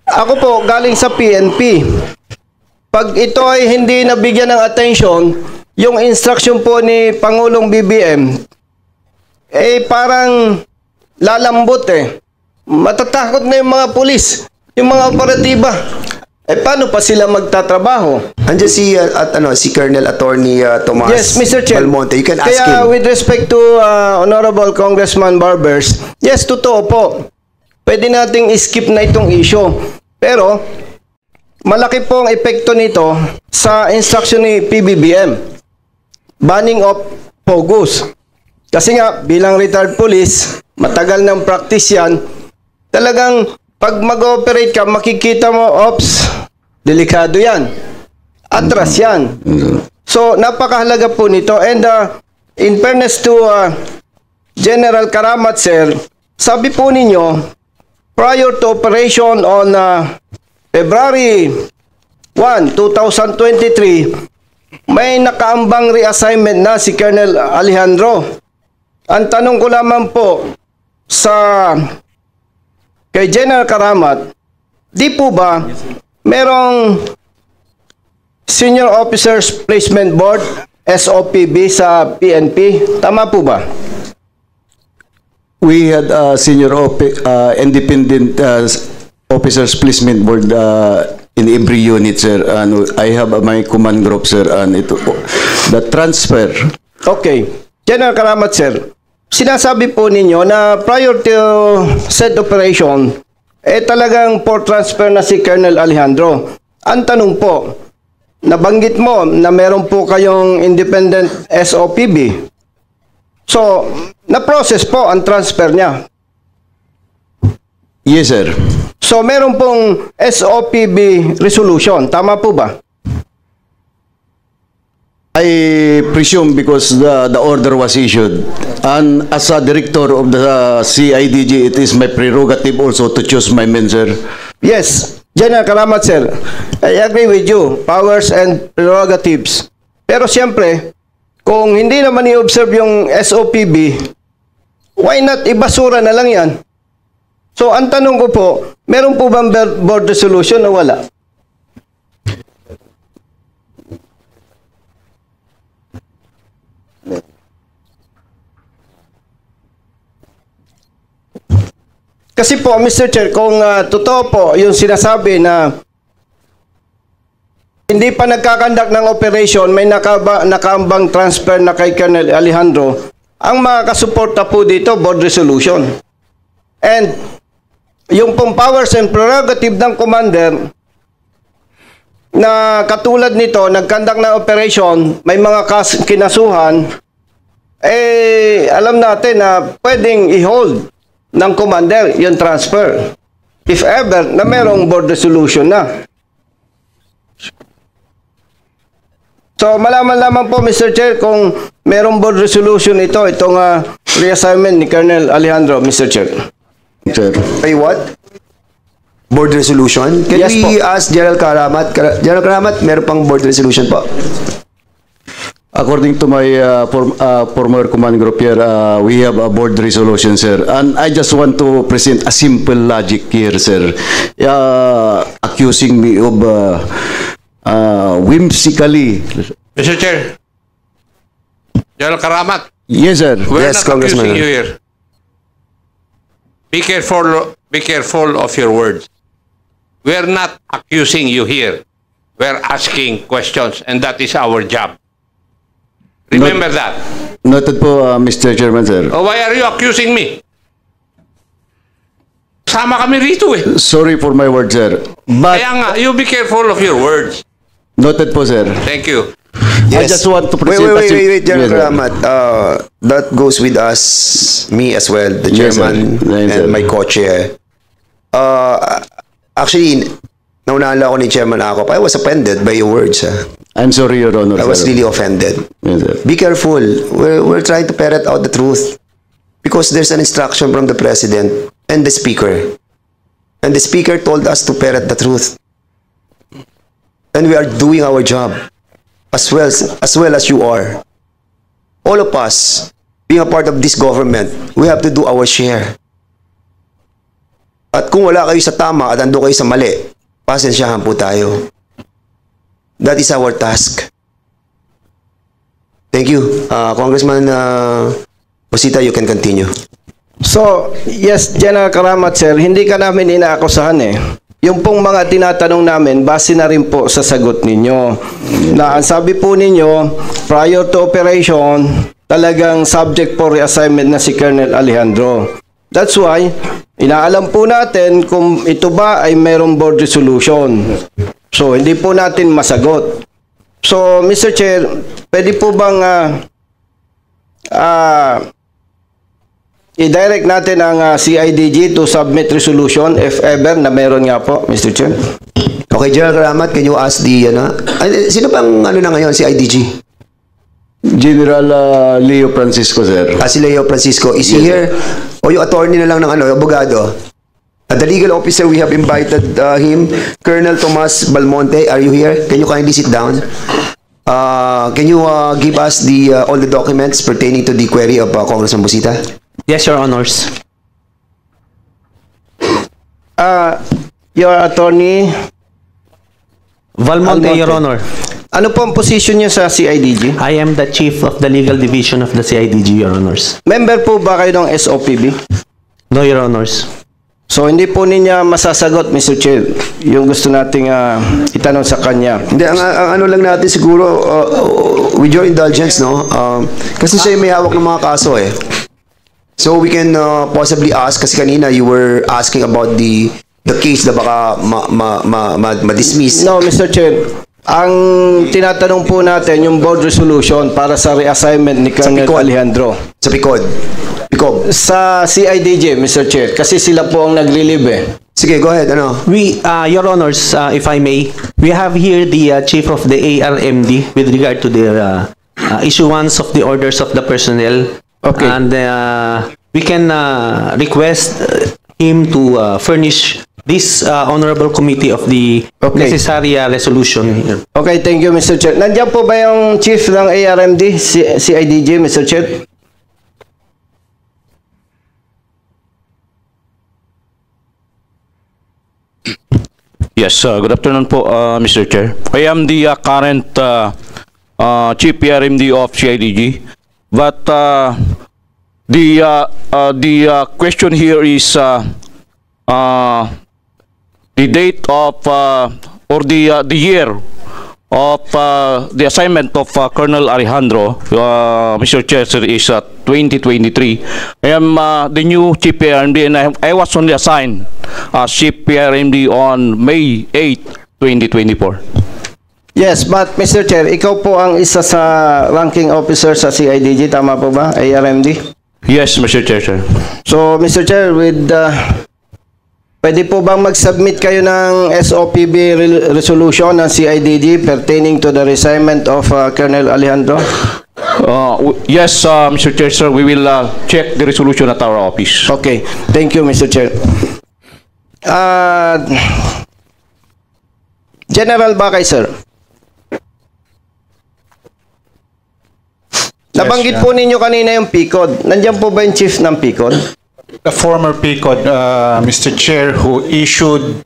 ako po, galing sa PNP, pag ito ay hindi nabigyan ng attention, yung instruction po ni Pangulong BBM, parang lalambot Matatakot na yung mga pulis, yung mga operatiba. Paano pa sila magtatrabaho? Andiyan si Colonel Attorney Tomas Balmonte. You can ask Kaya him. with respect to Honorable Congressman Barbers, yes, totoo po. Pwede nating skip na itong issue. Pero, malaki pong epekto nito sa instruction ni PBBM. Banning of pogos. Kasi nga, bilang retired police, matagal ng practice yan, talagang pag mag-operate ka, makikita mo, ops, delikado yan. Atras yan. So, napakahalaga po nito. And in fairness to General Karamat, sir, sabi po ninyo, prior to operation on February 1, 2023, may nakaambang reassignment na si Colonel Alejandro. Ang tanong ko lamang po kay General Karamat, di po ba merong Senior Officers Placement Board, SOPB sa PNP? Tama po ba? We had senior independent officers placement board in every unit, sir. I have my command group, sir. Ito po. The transfer. Okay. General Karamat, sir. Sinasabi po ninyo na prior to said operation, talagang for transfer na si Colonel Alejandro. Ang tanong po, nabanggit mo na meron po kayong independent SOPB. So, na-process po ang transfer niya. Yes, sir. So, meron pong SOPB resolution. Tama po ba? I presume because the order was issued. And as a director of the CIDG, it is my prerogative also to choose my men, sir. Yes. General Karamat, sir, I agree with you, powers and prerogatives. Pero siyempre, kung hindi naman i-observe yung SOPB, why not ibasura na lang yan? So, ang tanong ko po, meron po bang board resolution o wala? Kasi po, Mr. Chair, kung totoo po yung sinasabi na hindi pa nagkakandak ng operation, may nakaambang transfer na kay Colonel Alejandro, ang makakasuporta po dito, board resolution. And yung pong powers and prerogative ng commander na katulad nito, nagkandak ng operation, may mga kinasuhan, alam natin na pwedeng i-hold ng commander yung transfer. If ever na merong board resolution na. So, malaman lamang po, Mr. Chair, kung merong board resolution itong reassignment ni Colonel Alejandro, Mr. Chair. Sir. Ay, what? Board resolution? Can Yes, we po. ask General Karamat? General Karamat, meron pang board resolution po. According to my former command group here, we have a board resolution, sir. And I just want to present a simple logic here, sir. Accusing me of whimsically. Mr. Chair, General Karamat, Yes, sir. we're Yes, not accusing Congressman. you here. Be careful of your words. We're not accusing you here. We're asking questions, and that is our job. Remember that. Noted po, Mr. Chairman, sir. Oh, why are you accusing me? Sama kami rito eh. Sorry for my words, sir. But Kaya nga, you be careful of your words. noted po, sir. Thank you. I just want to present Wait, General Yes, sir. Karamat. That goes with us, me as well, the Yes, sir. chairman Yes, sir. and my co-chair. Actually, naunahan lang ako ni Chairman Akop. I was offended by your words. I'm sorry, Your Honor, I was sir. really offended. Yes, sir. Be careful. We're trying to ferret out the truth because there's an instruction from the president and the speaker. And the speaker told us to ferret the truth. And we are doing our job as well as you are. All of us, being a part of this government, we have to do our share. At kung wala kayo sa tama at ando kayo sa mali, pasensyahan po tayo. That is our task. Thank you. Congressman Posita, you can continue. So, yes, General Karamat, sir, hindi ka namin inaakusahan eh. Yung pong mga tinatanong namin, base na rin po sa sagot ninyo. Na ang sabi po ninyo, prior to operation, talagang subject for reassignment na si Colonel Alejandro. That's why, inaalam po natin kung ito ba ay mayroong board resolution. So, hindi po natin masagot. So, Mr. Chair, pwede po bang i-direct natin ang CIDG to submit resolution if ever na meron nga po, Mr. Chair? Okay, General Karamat, can you ask the, sino pang na ngayon, si IDG? General Leo Francisco, sir. Si Leo Francisco, is he here? O yung attorney na lang ng abogado? The legal officer, we have invited him. Colonel Tomas Balmonte, are you here? Can you kindly sit down? Can you give us all the documents pertaining to the query of Congressman Busita? Yes, Your Honors. Your attorney, Valmonte, Almonte. Your Honor. ano po ang position niyo sa CIDG? I am the Chief of the Legal Division of the CIDG, Your Honors. Member po ba kayo ng SOPB? No, Your Honors. So, hindi po niya masasagot, Mr. Chair, yung gusto nating itanong sa kanya. Hindi, ang ano lang natin siguro, with your indulgence, no? Kasi siya yung may hawak ng mga kaso eh. So we can possibly ask, kasi kanina you were asking about the case na baka ma-dismiss. No, Mr. Chair, ang tinatanong po natin yung board resolution para sa reassignment ni Colonel PICOD. Alejandro. Sa PICOD. Sa CIDG, Mr. Chair, kasi sila po ang nag-relieve eh. Sige, go ahead, ano? We, Your Honors, if I may, we have here the Chief of the ARMD with regard to the issuance of the orders of the personnel. Okay. And we can request him to furnish this honorable committee of the Okay. necessary resolution here. Okay, thank you, Mr. Chair. Nandiyan po ba yung chief ng ARMD, CIDG, Mr. Chair? Yes, good afternoon po, Mr. Chair. I am the current Chief PRMD of CIDG, but the question here is the date of or the year of the assignment of Colonel Alejandro, Mr. Chair, sir, is 2023. I am the new Chief PRMD, and I was only assigned as Chief PRMD on May 8, 2024. Yes, but Mr. Chair, ikaw po ang isa sa ranking officer sa CIDG, tama po ba? ARMD? Yes, Mr. Chair, sir. So, Mr. Chair, with pwede po bang mag-submit kayo ng SOPB resolution ng CIDG pertaining to the reassignment of Colonel Alejandro? Yes, Mr. Chair, sir, we will check the resolution at our office. Okay, thank you, Mr. Chair. General Bakay, sir. Nabanggit po ninyo kanina yung PICOD. Nandiyan po ba yung chief ng PICOD? The former PICOD, Mr. Chair, who issued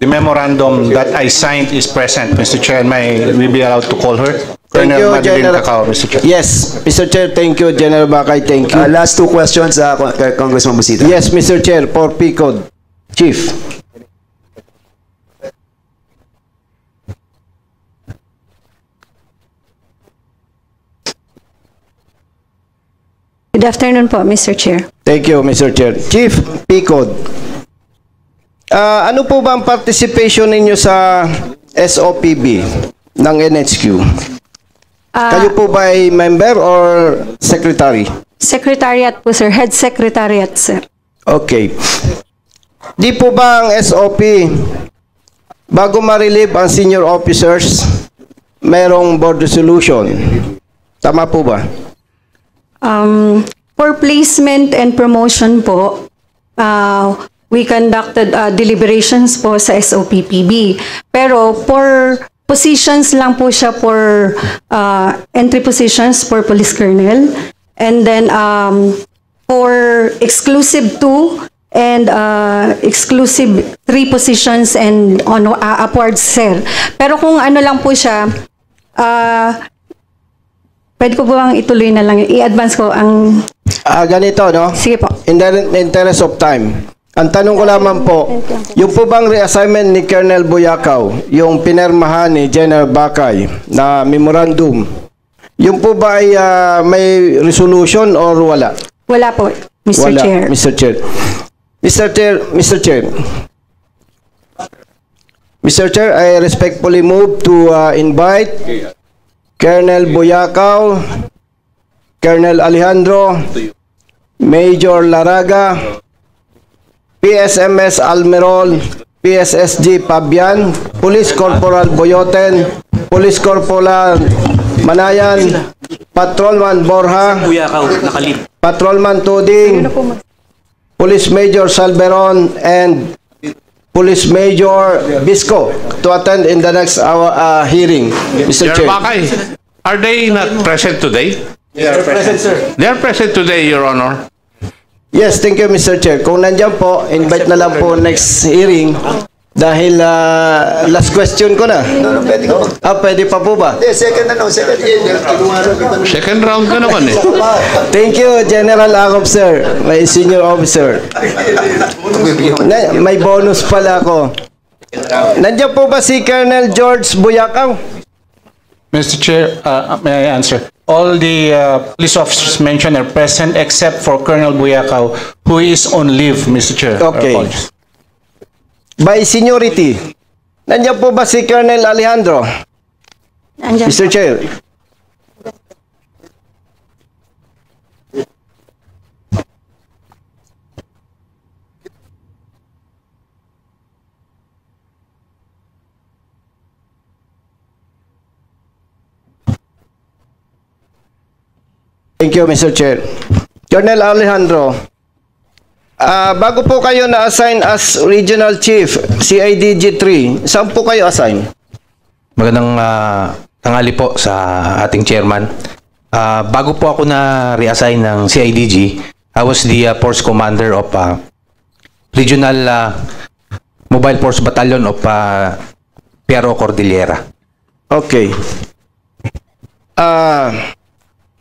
the memorandum that I signed is present. Mr. Chair, may we be allowed to call her? Thank Colonel you, Madeline General. Cacao, Mr. Chair. Yes, Mr. Chair, thank you. General Bakay, thank you. Last two questions, Congressman Busita. Yes, Mr. Chair, for PICOD. Chief. Good afternoon po, Mr. Chair. Thank you, Mr. Chair. Chief PICOD. Ano po ba ang participation ninyo sa SOPB ng NHQ? Kayo po ba ay member or secretary? Secretariat po, sir. Head Secretariat, sir. Okay. Di po ba ang SOP, bago ma-relieve ang senior officers, merong board resolution? Tama po ba? For placement and promotion po, we conducted deliberations po sa SOPPB. Pero for positions lang po siya for entry positions for police colonel. And then for exclusive 2 and exclusive 3 positions and on upwards, sir. Pero kung ano lang po siya, pwede ko po bang ituloy na lang, i-advance ko ang... Ganito, no? Sige po. In the interest of time, ang tanong ko lamang po, yung po bang reassignment ni Colonel Boyacao, yung pinirmahan ni General Bakay na memorandum, yung po ba ay may resolution or wala? Wala po, Mr. Wala, Chair. Mr. Chair. Mr. Chair, Mr. Chair, I respectfully move to invite Colonel Boyacao, Colonel Alejandro, Major Laraga, PSMS Almerol, PSSG Pabian, Police Corporal Boyoten, Police Corporal Manayan, Patrolman Borja, Patrolman Tuding, Police Major Salveron, and Police Major Bisco to attend in the next hearing, Mr. Chair. Bakay, are they not present today? They are present, sir. They are present today, Your Honor. Yes, thank you, Mr. Chair. Kung nandiyan po, invite na lang po next hearing dahil last question ko na. Pwede ko. Pwede pa po ba? Second second. Second round ka naman eh. Thank you, General Acop, sir. May senior officer. May bonus pala ako. Nandiyan po ba si Colonel George Boyacao? Mr. Chair, may I answer? All the police officers mentioned are present except for Colonel Boyacao, who is on leave, Mr. Chair. Okay. By seniority, nandiyan po ba si Colonel Alejandro? Andyan Mr. po. Chair. Thank you, Mr. Chair. Colonel Alejandro, Bago po kayo na-assign as Regional Chief, CIDG 3, saan po kayo assign? Magandang tanghali po sa ating chairman. Bago po ako na-reassign ng CIDG, I was the Force Commander of Regional Mobile Force Battalion of Piero Cordillera. Okay.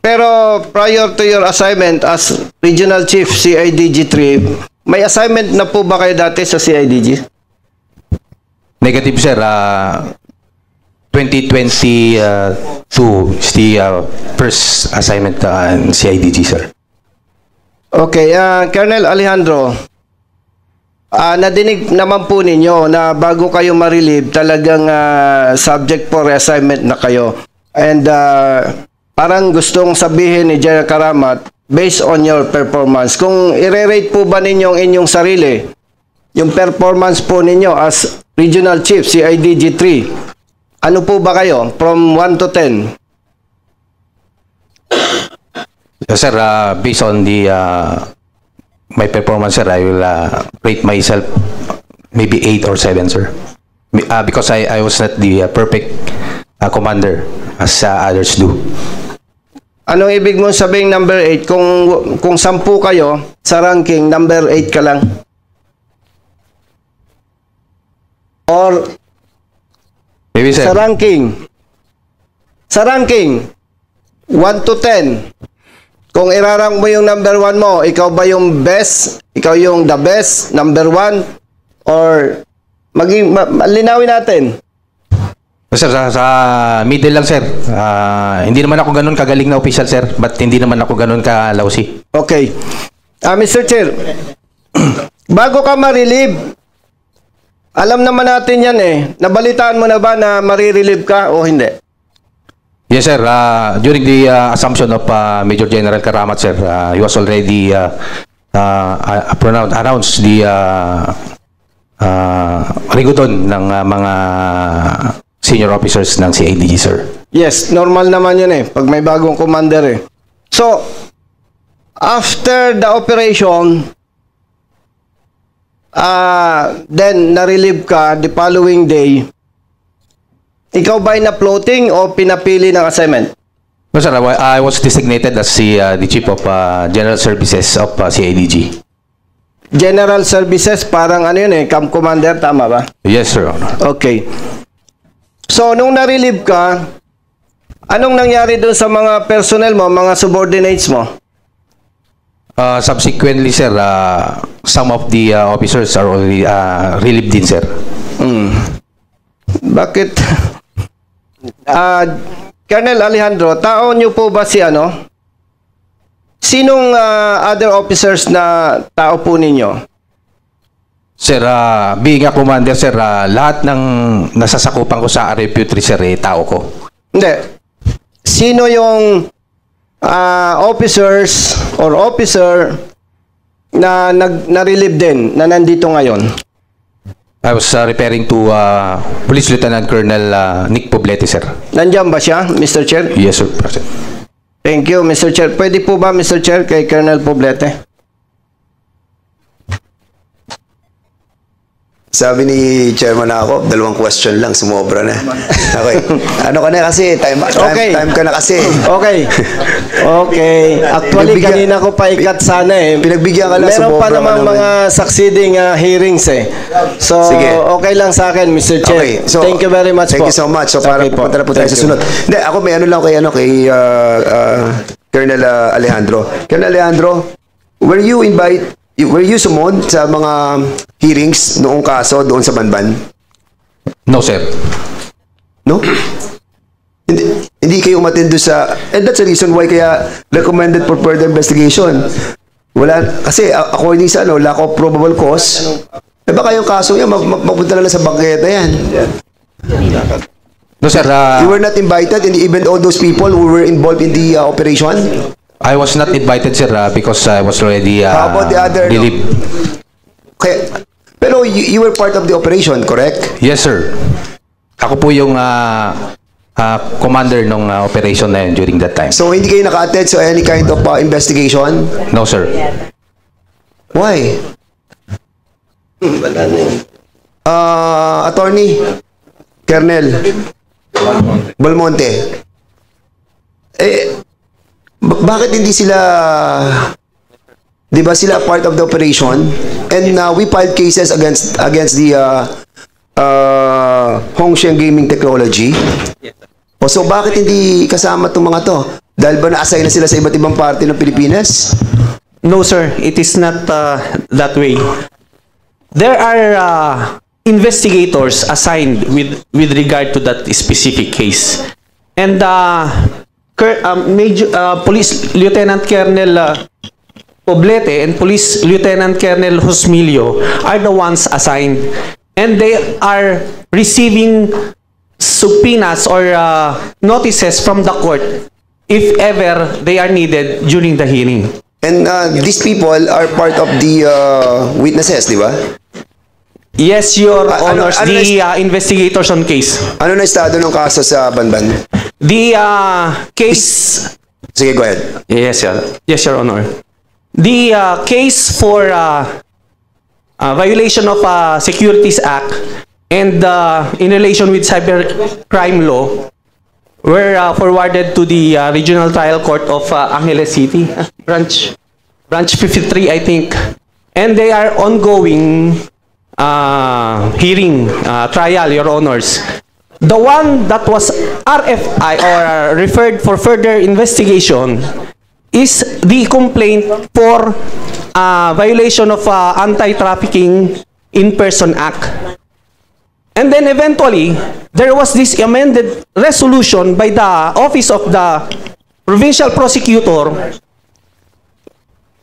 Pero prior to your assignment as Regional Chief CIDG 3, may assignment na po ba kayo dati sa CIDG? Negative, sir. 2022 is the first assignment in CIDG, sir. Okay, Colonel Alejandro, nadinig naman po ninyo na bago kayo ma-relieve, talagang subject for reassignment na kayo. And parang gustong sabihin ni General Karamat, based on your performance, kung i-rate po ba ninyo ang inyong sarili, yung performance po ninyo as Regional Chief, CIDG 3, ano po ba kayo? From 1 to 10? Yes, sir, based on the my performance, sir, I will rate myself maybe 8 or 7, sir. Because I was not the perfect commander as others do. Anong ibig mong sabing number 8? Kung 10 kayo, sa ranking, number 8 ka lang? Or maybe, sir, sa ranking, 1 to 10, kung irarang mo yung number 1 mo, ikaw ba yung best? Ikaw yung the best, number 1? Or, linawin natin. Sir, sa middle lang, sir. Hindi naman ako ganun kagaling na official, sir. But hindi naman ako ganun ka-lousy. Okay. Mr. Chair, bago ka ma-relieve, alam naman natin yan nabalitaan mo na ba na ma-relieve ka o hindi? Yes, sir. During the assumption of Major General Karamat, sir, he was already announced the rigodon ng mga senior officers ng CIDG, sir. Yes, normal naman yun pag may bagong commander So, after the operation, then na-relieve ka the following day, ikaw ba ay na-floating o pinapili ng assignment? No, sir, I was designated as the Chief of General Services of CIDG. General Services, parang ano yun Camp Commander, tama ba? Yes, sir. Okay. So, nung na-relieve ka, anong nangyari dun sa mga personnel mo, mga subordinates mo? Subsequently, sir, some of the officers are already relieved din, sir. Bakit? Colonel Alejandro, tao nyo po ba si Sinong other officers na tao po ninyo? Sir, being a commander, sir, lahat ng nasasakupan ko sa RFU3, sir, tao ko. Hindi. Sino yung officers or officer na na-relieve din, na nandito ngayon? I was referring to Police Lieutenant Colonel Nick Poblete, sir. Nandiyan ba siya, Mr. Chair? Yes, sir, President. Thank you, Mr. Chair. Pwede po ba, Mr. Chair, kay Colonel Poblete? Sabi ni Chairman ako, 2 question lang, sumobra na. Okay. Ano ka na kasi? Time ka na kasi. Okay. Okay. Actually, kanina ko pa ikat sana Pinagbigyan ka lang, meron pa sumobra namang mga succeeding hearings So, sige. Okay lang sa akin, Mr. Chair. Okay. So, thank you very much thank po. you so much. So, para pupunta na po tayo sa sunod. Hindi, ako may ano lang kay Colonel Alejandro. Colonel Alejandro, were you summoned sa mga hearings noong kaso doon sa Banban? No, sir. No? Hindi kayo umatendo sa... And that's the reason why kaya recommended for further investigation. Wala... Kasi according sa lack of probable cause, baka yung kaso yan, mapunta na lang sa bangketa yan. No, sir. You were not invited and even all those people who were involved in the operation? I was not invited, sir, because I was already How about the other... relieved. Okay. Pero you were part of the operation, correct? Yes, sir. Ako po yung commander ng operation na yun during that time. So, hindi kayo naka-attend sa any kind of investigation? No, sir. Why? Attorney Colonel Balmonte. Bakit hindi sila, di ba sila part of the operation? And we filed cases against the Hongsheng Gaming Technology. O so bakit hindi kasama itong mga to? Dahil ba na-assign na sila sa iba't ibang parte ng Pilipinas? No, sir. It is not that way. There are investigators assigned with regard to that specific case. And Police Lieutenant Colonel Poblete and Police Lieutenant Colonel Hosmilio are the ones assigned. And they are receiving subpoenas or notices from the court if ever they are needed during the hearing. And these people are part of the witnesses, di ba? Yes, Your Honors, investigators on case. Ano na estado ng kaso sa Banban? The case... Sige, go ahead. Yes, Your Honor. The case for violation of Securities Act and in relation with cybercrime law were forwarded to the Regional Trial Court of Angeles City, branch 53, I think. And they are ongoing hearing, trial, Your Honors. The one that was RFI or referred for further investigation is the complaint for violation of Anti-Trafficking in Person Act. And then eventually, there was this amended resolution by the Office of the Provincial Prosecutor,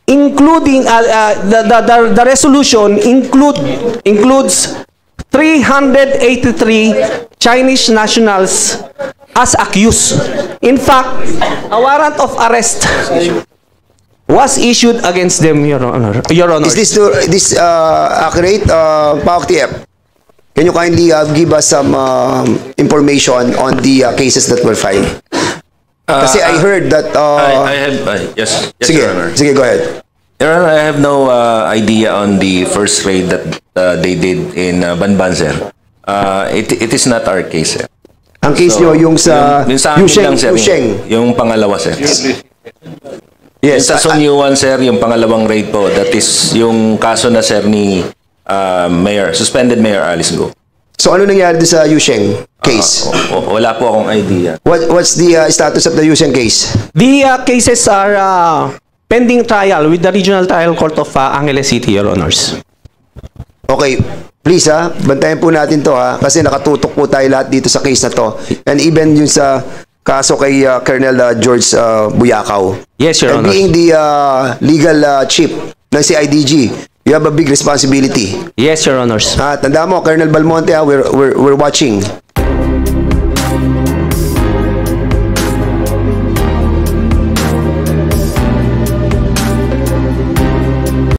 including the resolution includes 383 Chinese nationals as accused. In fact, a warrant of arrest was issued against them, Your Honor. Is this accurate, Paok TF? Can you kindly give us some information on the cases that were filed? Kasi I heard that... I have, yes, sige, Your Honor. Sige, go ahead. Your Honor, I have no idea on the first raid that they did in Banban, sir. It is not our case, sir. Ang case nyo, yung sa Yusheng, yung pangalawa, sir. Yes. Sa Sunyuan, sir, yung pangalawang raid po, that is yung kaso na, sir, ni suspended Mayor Alice Go. So ano nangyari doon sa Yusheng case? Wala po akong idea. What's the status of the Yusheng case? The cases are pending trial with the Regional Trial Court of Angeles City, Your Honors. Okay. Please bantayan po natin to kasi nakatutok po tayo lahat dito sa case na to. And even yung sa kaso kay Colonel George Buyakaw. Yes, Your Honor. And being the legal chief ng CIDG, you have a big responsibility. Yes, Your Honors. Tanda mo, Colonel Balmonte, we're watching.